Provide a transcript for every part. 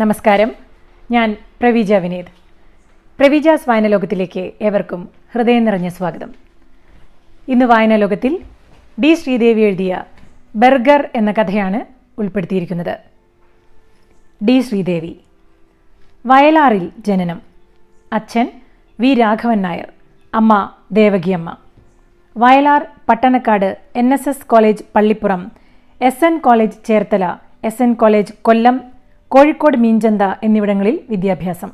നമസ്കാരം, ഞാൻ പ്രവീജ വിനീത്. പ്രവീജാസ് വായനലോകത്തിലേക്ക് ഏവർക്കും ഹൃദയം നിറഞ്ഞ സ്വാഗതം. ഇന്ന് വായനാലോകത്തിൽ ഡി ശ്രീദേവി എഴുതിയ ബർഗർ എന്ന കഥയാണ് ഉൾപ്പെടുത്തിയിരിക്കുന്നത്. ഡി ശ്രീദേവി. വയലാറിൽ ജനനം. അച്ഛൻ വി രാഘവൻ നായർ, അമ്മ Devakiamma. Vayalar, Pattanakkad, NSS college Pallippuram, SN college Cherthala, SN college Kollam, Kozhikode Meenchantha എന്നിവിടങ്ങളിൽ വിദ്യാഭ്യാസം.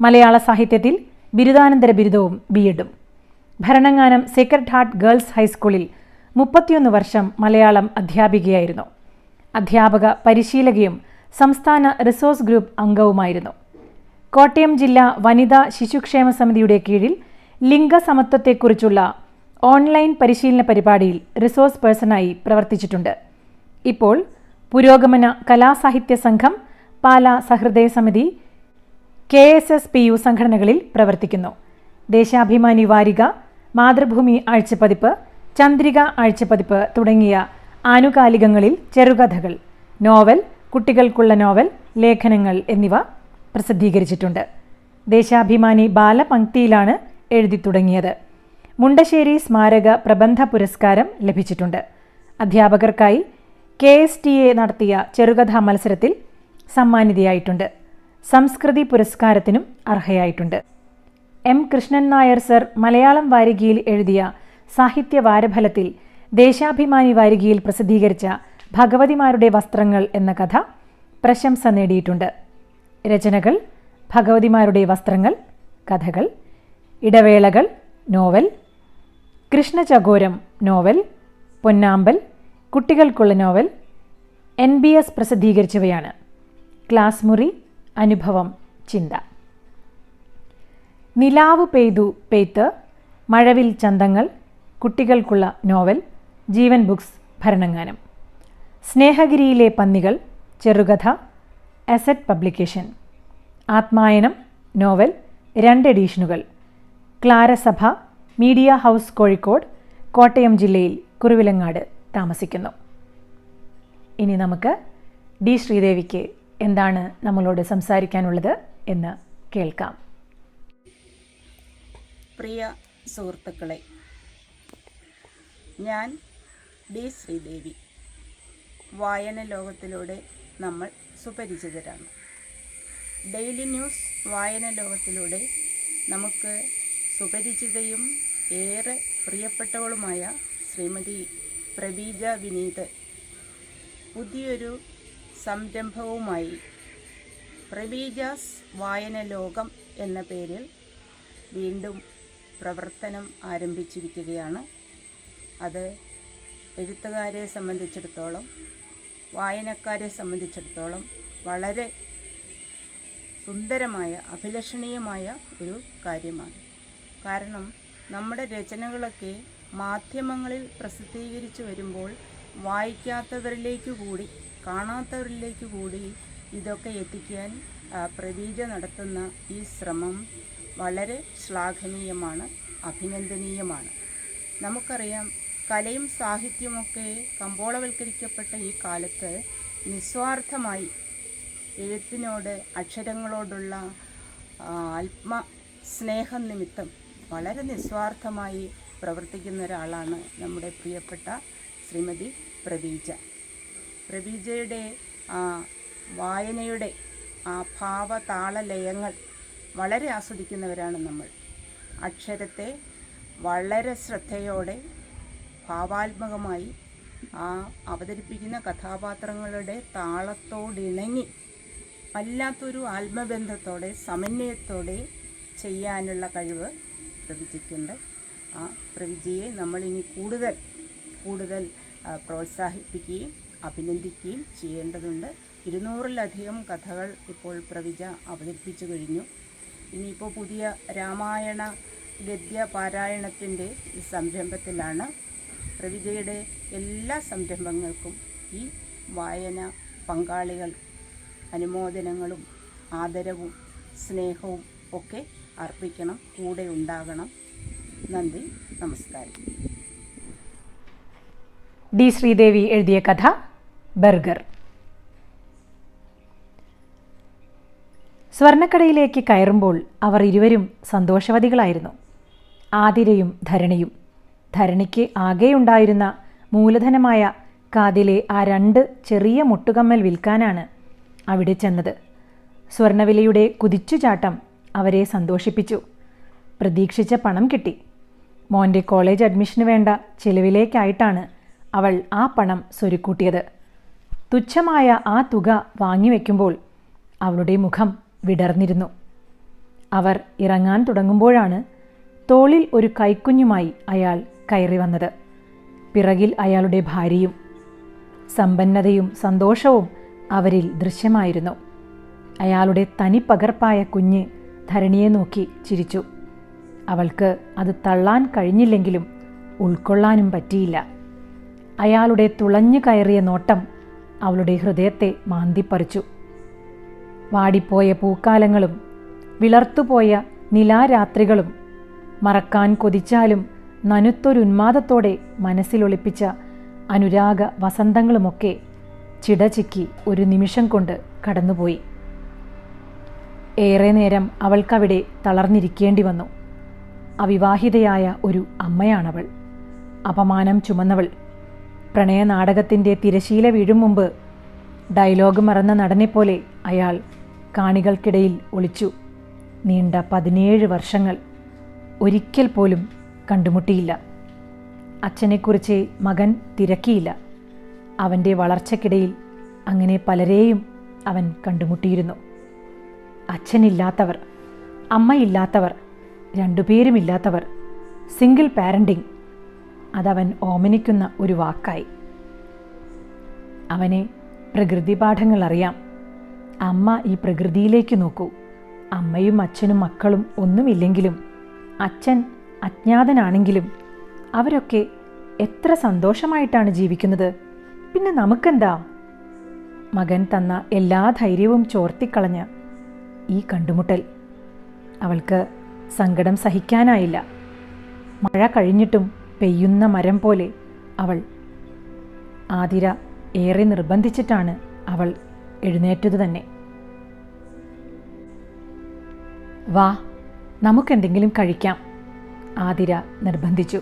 മലയാള സാഹിത്യത്തിൽ ബിരുദാനന്തര ബിരുദവും B.Ed. Bharananganam Sacred heart girls ഹൈസ്കൂളിൽ 31 വർഷം മലയാളം അധ്യാപികയായിരുന്നു. അധ്യാപക പരിശീലകയും സംസ്ഥാന റിസോഴ്സ് ഗ്രൂപ്പ് അംഗവുമായിരുന്നു. കോട്ടയം ജില്ലാ വനിതാ ശിശുക്ഷേമ സമിതിയുടെ കീഴിൽ ലിംഗസമത്വത്തെക്കുറിച്ചുള്ള ഓൺലൈൻ പരിശീലന പരിപാടിയിൽ റിസോഴ്സ് പേഴ്സണായി പ്രവർത്തിച്ചിട്ടുണ്ട്. ഇപ്പോൾ പുരോഗമന കലാസാഹിത്യ സംഘം, പാലാ സഹൃദയ സമിതി, KSSPU സംഘടനകളിൽ പ്രവർത്തിക്കുന്നു. ദേശാഭിമാനി വാരിക, മാതൃഭൂമി ആഴ്ചപ്പതിപ്പ്, ചന്ദ്രിക ആഴ്ചപ്പതിപ്പ് തുടങ്ങിയ ആനുകാലികങ്ങളിൽ ചെറുകഥകൾ, നോവൽ, കുട്ടികൾക്കുള്ള നോവൽ, ലേഖനങ്ങൾ എന്നിവ പ്രസിദ്ധീകരിച്ചിട്ടുണ്ട്. ദേശാഭിമാനി ബാലപംക്തിയിലാണ് എഴുതി തുടങ്ങിയത്. മുണ്ടശ്ശേരി സ്മാരക പ്രബന്ധ പുരസ്കാരം ലഭിച്ചിട്ടുണ്ട്. അധ്യാപകർക്കായി KSTA നടത്തിയ ചെറുകഥാ മത്സരത്തിൽ സമ്മാനിതയായിട്ടുണ്ട്. സംസ്കൃതി പുരസ്കാരത്തിനും അർഹയായിട്ടുണ്ട്. M. കൃഷ്ണൻ നായർ സർ മലയാളം വാരികയിൽ എഴുതിയ സാഹിത്യ വാരഫലത്തിൽ ദേശാഭിമാനി വാരികയിൽ പ്രസിദ്ധീകരിച്ച ഭഗവതിമാരുടെ വസ്ത്രങ്ങൾ എന്ന കഥ പ്രശംസ നേടിയിട്ടുണ്ട്. രചനകൾ: ഭഗവതിമാരുടെ വസ്ത്രങ്ങൾ, കഥകൾ. ഇടവേളകൾ, നോവൽ. കൃഷ്ണചകോരം, നോവൽ. പൊന്നാമ്പൽ, കുട്ടികൾക്കുള്ള നോവൽ. NBS പ്രസിദ്ധീകരിച്ചവയാണ്. ക്ലാസ് മുറി, അനുഭവം, ചിന്ത. നിലാവ് പെയ്തു പെയ്ത്ത്, മഴവിൽ ചന്തങ്ങൾ, കുട്ടികൾക്കുള്ള നോവൽ. ജീവൻ ബുക്സ്, ഭരണങ്ങാനം. സ്നേഹഗിരിയിലെ പന്നികൾ, ചെറുകഥ. Asset publication. ആത്മായനം, നോവൽ, 2 എഡീഷനുകൾ. ക്ലാരസഭ, മീഡിയ ഹൗസ്, കോഴിക്കോട്, കോട്ടയം ജില്ലയിൽ കുറുവിലങ്ങാട് താമസിക്കുന്നു. ഇനി നമുക്ക് ഡി ശ്രീദേവിക്ക് എന്താണ് നമ്മളോട് സംസാരിക്കാനുള്ളത് എന്ന് കേൾക്കാം. പ്രിയ സുഹൃത്തുക്കളെ, ഞാൻ ഡി ശ്രീദേവി. വായന ലോകത്തിലൂടെ നമ്മൾ സുപരിചിതരാണ്. ഡെയിലി ന്യൂസ് വായന ലോകത്തിലൂടെ നമുക്ക് സുപരിചിതയും ഏറെ പ്രിയപ്പെട്ടവളുമായ ശ്രീമതി പ്രവീജ വിനീത് പുതിയൊരു സംരംഭവുമായി പ്രവീജാസ് വായന ലോകം എന്ന പേരിൽ വീണ്ടും പ്രവർത്തനം ആരംഭിച്ചിരിക്കുകയാണ്. അത് എഴുത്തുകാരെ സംബന്ധിച്ചിടത്തോളം, വായനക്കാരെ സംബന്ധിച്ചിടത്തോളം വളരെ സുന്ദരമായ, അഭിലഷണീയമായ ഒരു കാര്യമാണ്. കാരണം നമ്മുടെ രചനകളൊക്കെ മാധ്യമങ്ങളിൽ പ്രസിദ്ധീകരിച്ചു വരുമ്പോൾ വായിക്കാത്തവരിലേക്ക് കൂടി, കാണാത്തവരിലേക്ക് കൂടി ഇതൊക്കെ എത്തിക്കാൻ പ്രവീജ നടത്തുന്ന ഈ ശ്രമം വളരെ ശ്ലാഘനീയമാണ്, അഭിനന്ദനീയമാണ്. നമുക്കറിയാം, കലയും സാഹിത്യമൊക്കെ കമ്പോളവൽക്കരിക്കപ്പെട്ട ഈ കാലത്ത് നിസ്വാർത്ഥമായി എഴുത്തിനോട്, അക്ഷരങ്ങളോടുള്ള ആത്മസ്നേഹം നിമിത്തം വളരെ നിസ്വാർത്ഥമായി പ്രവർത്തിക്കുന്ന ഒരാളാണ് നമ്മുടെ പ്രിയപ്പെട്ട ശ്രീമതി പ്രവീജ. പ്രവീജയുടെ വായനയുടെ ഭാവതാളലയങ്ങൾ വളരെ ആസ്വദിക്കുന്നവരാണ് നമ്മൾ. അക്ഷരത്തെ വളരെ ശ്രദ്ധയോടെ, ഭാവാത്മകമായി അവതരിപ്പിക്കുന്ന കഥാപാത്രങ്ങളുടെ താളത്തോടിണങ്ങി, വല്ലാത്തൊരു ആത്മബന്ധത്തോടെ, സമന്വയത്തോടെ ചെയ്യാനുള്ള കഴിവ് പ്രവീജയ്ക്കുണ്ട്. ആ പ്രവീജയെ നമ്മളിനി കൂടുതൽ പ്രോത്സാഹിപ്പിക്കുകയും അഭിനന്ദിക്കുകയും ചെയ്യേണ്ടതുണ്ട്. 200-ലധികം കഥകൾ ഇപ്പോൾ പ്രവീജ അവതരിപ്പിച്ചു കഴിഞ്ഞു. ഇനിയിപ്പോൾ പുതിയ രാമായണ ഗദ്യ പാരായണത്തിൻ്റെ സംരംഭത്തിലാണ്. പ്രവീജയുടെ എല്ലാ സംരംഭങ്ങൾക്കും ഈ വായന പങ്കാളികൾ അനുമോദനങ്ങളും ആദരവും സ്നേഹവും ഒക്കെ അർപ്പിക്കണം, കൂടെ ഉണ്ടാകണം. നന്ദി, നമസ്കാരം. ഡി ശ്രീദേവി എഴുതിയ കഥ ബർഗർ. സ്വർണ്ണക്കടയിലേക്ക് കയറുമ്പോൾ അവർ ഇരുവരും സന്തോഷവതികളായിരുന്നു. ആതിരയും ധരണിയും. ധരണിക്ക് ആകെയുണ്ടായിരുന്ന മൂലധനമായ കാതിലെ ആ 2 ചെറിയ മുട്ടുകമ്മൽ വിൽക്കാനാണ് അവിടെ ചെന്നത്. സ്വർണ്ണവിലയുടെ കുതിച്ചുചാട്ടം അവരെ സന്തോഷിപ്പിച്ചു. പ്രതീക്ഷിച്ച പണം കിട്ടി. മോൻ്റെ കോളേജ് അഡ്മിഷന് വേണ്ട ചെലവിലേക്കായിട്ടാണ് അവൾ ആ പണം സ്വരുക്കൂട്ടിയത്. തുച്ഛമായ ആ തുക വാങ്ങിവെക്കുമ്പോൾ അവളുടെ മുഖം വിടർന്നിരുന്നു. അവർ ഇറങ്ങാൻ തുടങ്ങുമ്പോഴാണ് തോളിൽ ഒരു കൈക്കുഞ്ഞുമായി അയാൾ കയറി വന്നത്. പിറകിൽ അയാളുടെ ഭാര്യയും. സമ്പന്നതയും സന്തോഷവും അവരിൽ ദൃശ്യമായിരുന്നു. അയാളുടെ തനിപ്പകർപ്പായ കുഞ്ഞ് ധരണിയെ നോക്കി ചിരിച്ചു. അവൾക്ക് അത് തള്ളാൻ കഴിഞ്ഞില്ലെങ്കിലും ഉൾക്കൊള്ളാനും പറ്റിയില്ല. അയാളുടെ തുളഞ്ഞു കയറിയ നോട്ടം അവളുടെ ഹൃദയത്തെ മാന്തിപ്പറിച്ചു. വാടിപ്പോയ പൂക്കാലങ്ങളും വിളർത്തുപോയ നിലാരാത്രികളും മറക്കാൻ കൊതിച്ചാലും നനുത്തൊരുന്മാദത്തോടെ മനസ്സിലൊളിപ്പിച്ച അനുരാഗ വസന്തങ്ങളുമൊക്കെ ചിടചിക്കി ഒരു നിമിഷം കൊണ്ട് കടന്നുപോയി. ഏറെ നേരം അവൾക്കവിടെ തളർന്നിരിക്കേണ്ടി വന്നു. അവിവാഹിതയായ ഒരു അമ്മയാണവൾ. അപമാനം ചുമന്നവൾ. പ്രണയനാടകത്തിൻ്റെ തിരശീല വീഴും മുമ്പ് ഡയലോഗ് മറന്ന നടനെപ്പോലെ അയാൾ കാണികൾക്കിടയിൽ ഒളിച്ചു. നീണ്ട 17 വർഷങ്ങൾ ഒരിക്കൽ പോലും കണ്ടുമുട്ടിയില്ല. അച്ഛനെക്കുറിച്ച് മകൻ തിരക്കിയില്ല. അവൻ്റെ വളർച്ചയ്ക്കിടയിൽ അങ്ങനെ പലരെയും അവൻ കണ്ടുമുട്ടിയിരുന്നു. അച്ഛനില്ലാത്തവർ, അമ്മയില്ലാത്തവർ, 2 പേരുമില്ലാത്തവർ, സിംഗിൾ പാരൻറ്റിങ്. അതവൻ ഓമനിക്കുന്ന ഒരു വാക്കായി. അവനെ പ്രകൃതി പാഠങ്ങൾ അറിയാം. അമ്മ ഈ പ്രകൃതിയിലേക്ക് നോക്കൂ. അമ്മയും അച്ഛനും മക്കളും ഒന്നുമില്ലെങ്കിലും അച്ഛൻ അജ്ഞാതനാണെങ്കിലും അവരൊക്കെ എത്ര സന്തോഷമായിട്ടാണ് ജീവിക്കുന്നത്. പിന്നെ നമുക്കെന്താ? മകൻ തന്ന എല്ലാ ധൈര്യവും ചോർത്തിക്കളഞ്ഞ ഈ കണ്ടുമുട്ടൽ. അവൾക്ക് സങ്കടം സഹിക്കാനായില്ല. മഴ കഴിഞ്ഞിട്ടും പെയ്യുന്ന മരം പോലെ അവൾ. ആതിര ഏറെ നിർബന്ധിച്ചിട്ടാണ് അവൾ എഴുന്നേറ്റത് തന്നെ. വാ, നമുക്കെന്തെങ്കിലും കഴിക്കാം, ആതിര നിർബന്ധിച്ചു.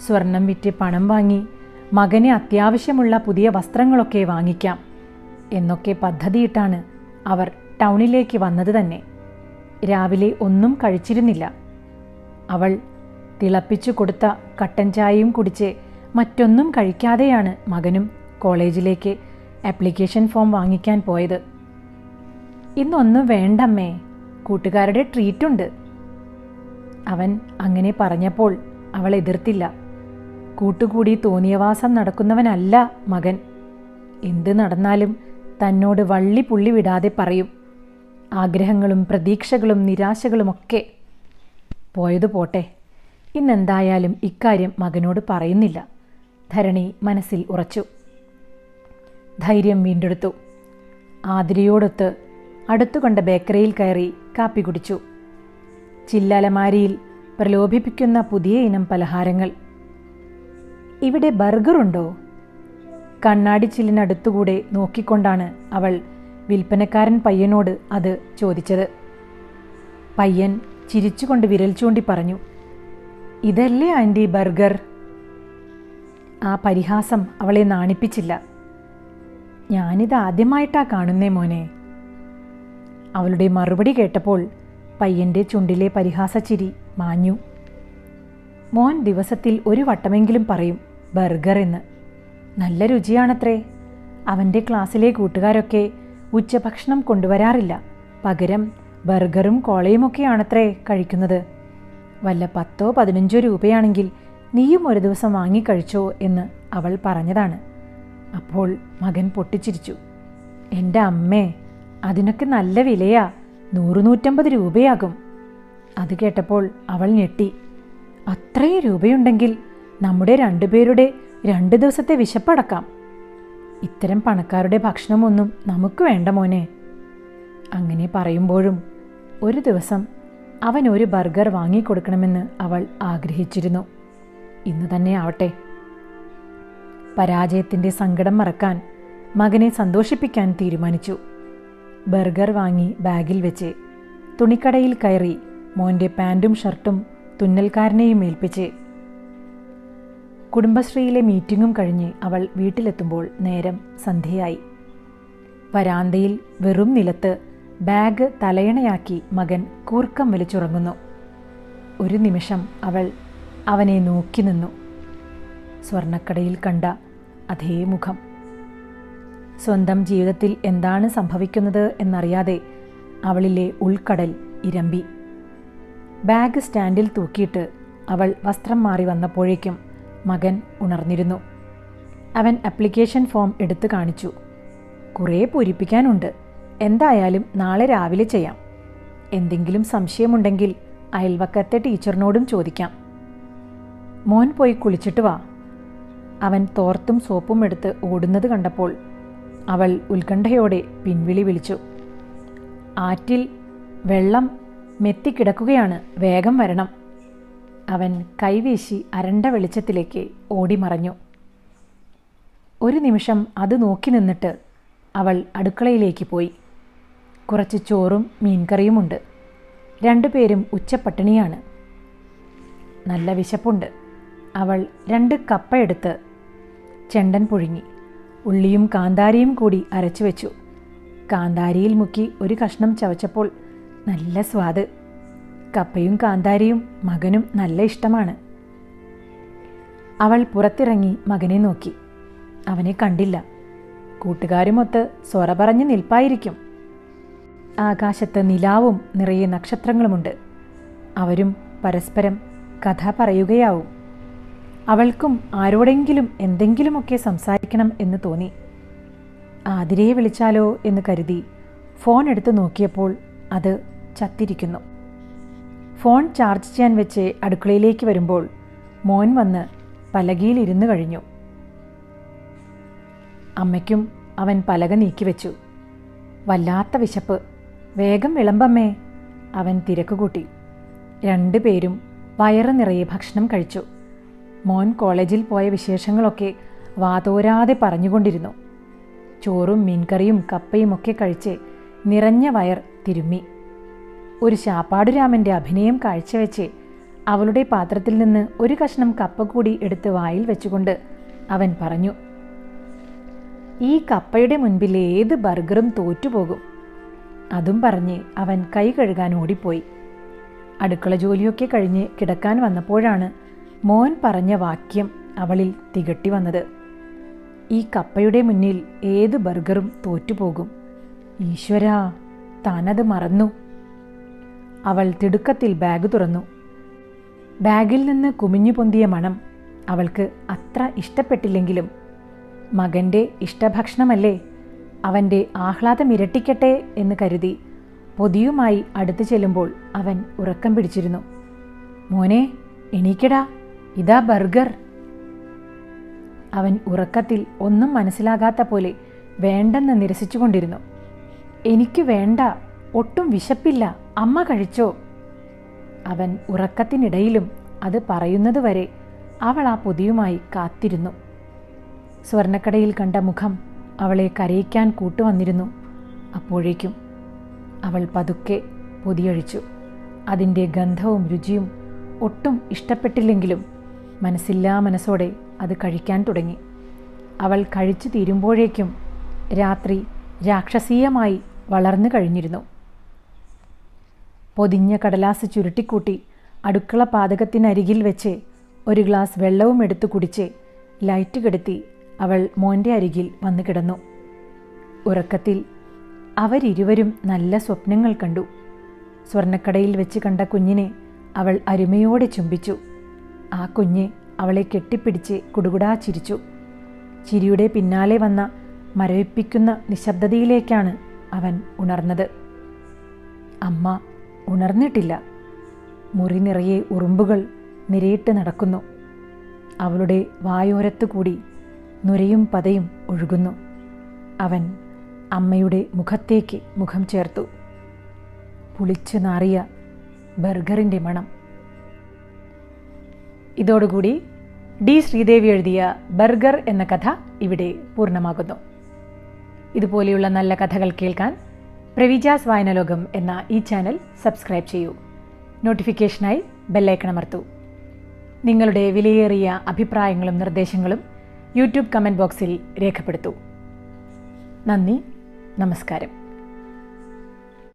സ്വർണം വിറ്റ് പണം വാങ്ങി മകന് അത്യാവശ്യമുള്ള പുതിയ വസ്ത്രങ്ങളൊക്കെ വാങ്ങിക്കാം എന്നൊക്കെ പദ്ധതിയിട്ടാണ് അവർ ടൗണിലേക്ക് വന്നത് തന്നെ. രാവിലെ ഒന്നും കഴിച്ചിരുന്നില്ല. അവൾ തിളപ്പിച്ചു കൊടുത്ത കട്ടൻ ചായയും കുടിച്ച് മറ്റൊന്നും കഴിക്കാതെയാണ് മകനും കോളേജിലേക്ക് ആപ്ലിക്കേഷൻ ഫോം വാങ്ങിക്കാൻ പോയത്. ഇന്നൊന്നും വേണ്ടമ്മേ, കൂട്ടുകാരുടെ ട്രീറ്റുണ്ട്. അവൻ അങ്ങനെ പറഞ്ഞപ്പോൾ അവൾ എതിർത്തില്ല. കൂട്ടുകൂടി തോന്നിയവാസം നടക്കുന്നവനല്ല മകൻ. എന്ത് നടന്നാലും തന്നോട് വള്ളി പുള്ളി വിടാതെ പറയും. ആഗ്രഹങ്ങളും പ്രതീക്ഷകളും നിരാശകളുമൊക്കെ. പോയത് പോട്ടെ, ഇന്നെന്തായാലും ഇക്കാര്യം മകനോട് പറയുന്നില്ല. ധരണി മനസ്സിൽ ഉറച്ചു. ധൈര്യം വീണ്ടെടുത്തു. ആതിരയോടൊത്ത് അടുത്തുകൊണ്ട ബേക്കറിയിൽ കയറി കാപ്പി കുടിച്ചു. ചില്ലലമാരിയിൽ പ്രലോഭിപ്പിക്കുന്ന പുതിയ ഇനം പലഹാരങ്ങൾ. ഇവിടെ ബർഗറുണ്ടോ? കണ്ണാടി ചില്ലിനടുത്തുകൂടെ നോക്കിക്കൊണ്ടാണ് അവൾ വിൽപ്പനക്കാരൻ പയ്യനോട് അത് ചോദിച്ചത്. പയ്യൻ ചിരിച്ചുകൊണ്ട് വിരൽ ചൂണ്ടി പറഞ്ഞു, ഇതല്ലേ ആൻറ്റി ബർഗർ? ആ പരിഹാസം അവളെ നാണിപ്പിച്ചില്ല. ഞാനിത് ആദ്യമായിട്ടാ കാണുന്നേ മോനെ. അവളുടെ മറുപടി കേട്ടപ്പോൾ പയ്യൻ്റെ ചുണ്ടിലെ പരിഹാസച്ചിരി മാഞ്ഞു. മോൻ ദിവസത്തിൽ 1 വട്ടമെങ്കിലും പറയും ബർഗർ എന്ന്. നല്ല രുചിയാണത്രേ. അവൻ്റെ ക്ലാസ്സിലെ കൂട്ടുകാരൊക്കെ ഉച്ചഭക്ഷണം കൊണ്ടുവരാറില്ല. പകരം ബർഗറും കോളയുമൊക്കെയാണത്രേ കഴിക്കുന്നത്. വല്ല 10-15 രൂപയാണെങ്കിൽ നീയും ഒരു ദിവസം വാങ്ങിക്കഴിച്ചോ എന്ന് അവൾ പറഞ്ഞതാണ്. അപ്പോൾ മകൻ പൊട്ടിച്ചിരിച്ചു. എൻ്റെ അമ്മേ, അതിനൊക്കെ നല്ല വിലയാ. 100-150 രൂപയാകും. അത് കേട്ടപ്പോൾ അവൾ ഞെട്ടി. അത്രയും രൂപയുണ്ടെങ്കിൽ നമ്മുടെ 2 പേരുടെ 2 ദിവസത്തെ വിശപ്പടക്കാം. ഇത്തരം പണക്കാരുടെ ഭക്ഷണമൊന്നും നമുക്ക് വേണ്ട മോനെ. അങ്ങനെ പറയുമ്പോഴും ഒരു ദിവസം അവൻ ഒരു ബർഗർ വാങ്ങിക്കൊടുക്കണമെന്ന് അവൾ ആഗ്രഹിച്ചിരുന്നു. ഇന്ന് തന്നെ ആവട്ടെ. പരാജയത്തിൻ്റെ സങ്കടം മറക്കാൻ മകനെ സന്തോഷിപ്പിക്കാൻ തീരുമാനിച്ചു. ബർഗർ വാങ്ങി ബാഗിൽ വെച്ച് തുണിക്കടയിൽ കയറി മോൻ്റെ പാൻറ്റും ഷർട്ടും തുന്നൽക്കാരനെയും ഏൽപ്പിച്ച് കുടുംബശ്രീയിലെ മീറ്റിങ്ങും കഴിഞ്ഞ് അവൾ വീട്ടിലെത്തുമ്പോൾ നേരം സന്ധ്യയായി. വരാന്തയിൽ വെറും നിലത്ത് ബാഗ് തലയണയാക്കി മകൻ കൂർക്കം വലിച്ചുറങ്ങുന്നു. ഒരു നിമിഷം അവൾ അവനെ നോക്കി നിന്നു. സ്വർണ്ണക്കടയിൽ കണ്ട അതേ മുഖം. സ്വന്തം ജീവിതത്തിൽ എന്താണ് സംഭവിക്കുന്നത് എന്നറിയാതെ അവളിലെ ഉൾക്കടൽ ഇരമ്പി. ബാഗ് സ്റ്റാൻഡിൽ തൂക്കിയിട്ട് അവൾ വസ്ത്രം മാറി വന്നപ്പോഴേക്കും മകൻ ഉണർന്നിരുന്നു. അവൻ ആപ്ലിക്കേഷൻ ഫോം എടുത്തു കാണിച്ചു. കുറേ പൂരിപ്പിക്കാനുണ്ട്, എന്തായാലും നാളെ രാവിലെ ചെയ്യാം. എന്തെങ്കിലും സംശയമുണ്ടെങ്കിൽ അയൽവക്കത്തെ ടീച്ചറിനോടും ചോദിക്കാം. മോൻ പോയി കുളിച്ചിട്ട് വാ. അവൻ തോർത്തും സോപ്പും എടുത്ത് ഓടുന്നത് കണ്ടപ്പോൾ അവൾ ഉത്കണ്ഠയോടെ പിൻവിളി വിളിച്ചു. ആറ്റിൽ വെള്ളം മെത്തിക്കിടക്കുകയാണ്, വേഗം വരണം. അവൻ കൈവീശി അരണ്ട വെളിച്ചത്തിലേക്ക് ഓടിമറഞ്ഞു. ഒരു നിമിഷം അത് നോക്കി നിന്നിട്ട് അവൾ അടുക്കളയിലേക്ക് പോയി. കുറച്ച് ചോറും മീൻകറിയുമുണ്ട്. രണ്ടുപേരും ഉച്ചപ്പട്ടിണിയാണ്. നല്ല വിശപ്പുണ്ട്. അവൾ 2 കപ്പ എടുത്ത് ചെണ്ടൻ പുഴുങ്ങി. ഉള്ളിയും കാന്താരിയും കൂടി അരച്ചു വെച്ചു. കാന്താരിയിൽ മുക്കി ഒരു കഷ്ണം ചവച്ചപ്പോൾ നല്ല സ്വാദ്. കപ്പയും കാന്താരിയും മകനും നല്ല ഇഷ്ടമാണ്. അവൾ പുറത്തിറങ്ങി മകനെ നോക്കി. അവനെ കണ്ടില്ല. കൂട്ടുകാരുമൊത്ത് സ്വറ പറഞ്ഞ് നിൽപ്പായിരിക്കും. ആകാശത്ത് നിലാവും നിറയെ നക്ഷത്രങ്ങളുമുണ്ട്. അവരും പരസ്പരം കഥ പറയുകയാവും. അവൾക്കും ആരോടെങ്കിലും എന്തെങ്കിലുമൊക്കെ സംസാരിക്കണം എന്ന് തോന്നി. ആതിരയെ വിളിച്ചാലോ എന്ന് കരുതി ഫോൺ എടുത്ത് നോക്കിയപ്പോൾ അത് ചത്തിരിക്കുന്നു. ഫോൺ ചാർജ് ചെയ്യാൻ വെച്ച് അടുക്കളയിലേക്ക് വരുമ്പോൾ മോൻ വന്ന് പലകയിൽ ഇരുന്നു കഴിഞ്ഞു. അമ്മയ്ക്കും അവൻ പലക നീക്കിവെച്ചു. വല്ലാത്ത വിശപ്പ്, വേഗം വിളമ്പമ്മേ. അവൻ തിരക്കുകൂട്ടി. 2 പേരും വയറ് നിറയെ ഭക്ഷണം കഴിച്ചു. മോൻ കോളേജിൽ പോയ വിശേഷങ്ങളൊക്കെ വാതോരാതെ പറഞ്ഞുകൊണ്ടിരുന്നു. ചോറും മീൻകറിയും കപ്പയും ഒക്കെ കഴിച്ച് നിറഞ്ഞ വയർ തിരുമ്മി. ഒരു ശാപ്പാടുരാമൻ്റെ അഭിനയം കാഴ്ചവെച്ച് അവളുടെ പാത്രത്തിൽ നിന്ന് ഒരു കഷ്ണം കപ്പ കൂടി എടുത്ത് വായിൽ വെച്ചുകൊണ്ട് അവൻ പറഞ്ഞു, ഈ കപ്പയുടെ മുൻപിൽ ഏത് ബർഗറും തോറ്റുപോകും. അതും പറഞ്ഞ് അവൻ കൈ കഴുകാൻ ഓടിപ്പോയി. അടുക്കള ജോലിയൊക്കെ കഴിഞ്ഞ് കിടക്കാൻ വന്നപ്പോഴാണ് മോൻ പറഞ്ഞ വാക്യം അവളിൽ തികട്ടി വന്നത്. ഈ കപ്പയുടെ മുന്നിൽ ഏത് ബർഗറും തോറ്റുപോകും. ഈശ്വരാ, താനത് മറന്നു. അവൾ തിടുക്കത്തിൽ ബാഗ് തുറന്നു. ബാഗിൽ നിന്ന് കുമിഞ്ഞു പൊന്തിയ മണം അവൾക്ക് അത്ര ഇഷ്ടപ്പെട്ടില്ലെങ്കിലും മകൻ്റെ ഇഷ്ടഭക്ഷണമല്ലേ, അവൻ്റെ ആഹ്ലാദം ഇരട്ടിക്കട്ടെ എന്ന് കരുതി പൊതിയുമായി അടുത്തു ചെല്ലുമ്പോൾ അവൻ ഉറക്കം പിടിച്ചിരുന്നു. മോനെ, എണീക്കടാ, ഇതാ ബർഗർ. അവൻ ഉറക്കത്തിൽ ഒന്നും മനസ്സിലാകാത്ത പോലെ വേണ്ടെന്ന് നിരസിച്ചുകൊണ്ടിരുന്നു. എനിക്ക് വേണ്ട, ഒട്ടും വിശപ്പില്ല, അമ്മ കഴിച്ചോ. അവൻ ഉറക്കത്തിനിടയിലും അത് പറയുന്നതുവരെ അവൾ ആ പൊതിയുമായി കാത്തിരുന്നു. സ്വർണ്ണക്കടയിൽ കണ്ട മുഖം അവളെ കരയിക്കാൻ കൂട്ടുവന്നിരുന്നു. അപ്പോഴേക്കും അവൾ പതുക്കെ പൊതിയഴിച്ചു. അതിൻ്റെ ഗന്ധവും രുചിയും ഒട്ടും ഇഷ്ടപ്പെട്ടില്ലെങ്കിലും മനസ്സില്ലാ മനസ്സോടെ അത് കഴിക്കാൻ തുടങ്ങി. അവൾ കഴിച്ചു തീരുമ്പോഴേക്കും രാത്രി രാക്ഷസീയമായി വളർന്നു കഴിഞ്ഞിരുന്നു. പൊതിഞ്ഞ കടലാസ് ചുരുട്ടിക്കൂട്ടി അടുക്കള പാതകത്തിനരികിൽ വെച്ച് ഒരു ഗ്ലാസ് വെള്ളവും എടുത്തു കുടിച്ച് ലൈറ്റ് കെടുത്തി അവൾ മോൻ്റെ അരികിൽ വന്നു കിടന്നു. ഉറക്കത്തിൽ അവരിരുവരും നല്ല സ്വപ്നങ്ങൾ കണ്ടു. സ്വർണ്ണക്കടയിൽ വെച്ച് കണ്ട കുഞ്ഞിനെ അവൾ അരുമയോടെ ചുംബിച്ചു. ആ കുഞ്ഞ് അവളെ കെട്ടിപ്പിടിച്ച് കുടുകുടാ ചിരിച്ചു. ചിരിയുടെ പിന്നാലെ വന്ന മരവിപ്പിക്കുന്ന നിശബ്ദതയിലേക്കാണ് അവൻ ഉണർന്നത്. അമ്മ ഉണർന്നിട്ടില്ല. മുറി നിറയെ ഉറുമ്പുകൾ നിരയിട്ട് നടക്കുന്നു. അവളുടെ വായോരത്തു കൂടി നുരയും പതയും ഒഴുകുന്നു. അവൻ അമ്മയുടെ മുഖത്തേക്ക് മുഖം ചേർത്തു. പുളിച്ചു നാറിയ ബർഗറിൻ്റെ മണം. ഇതോടുകൂടി ഡി ശ്രീദേവി എഴുതിയ ബർഗർ എന്ന കഥ ഇവിടെ പൂർണ്ണമാകുന്നു. ഇതുപോലെയുള്ള നല്ല കഥകൾ കേൾക്കാൻ പ്രവിജാസ് വായനലോകം എന്ന ഈ ചാനൽ സബ്സ്ക്രൈബ് ചെയ്യൂ. നോട്ടിഫിക്കേഷനായി ബെല്ലൈക്കൺ അമർത്തൂ. നിങ്ങളുടെ വിലയേറിയ അഭിപ്രായങ്ങളും നിർദ്ദേശങ്ങളും യൂട്യൂബ് കമൻറ്റ് ബോക്സിൽ രേഖപ്പെടുത്തൂ. നന്ദി, നമസ്കാരം.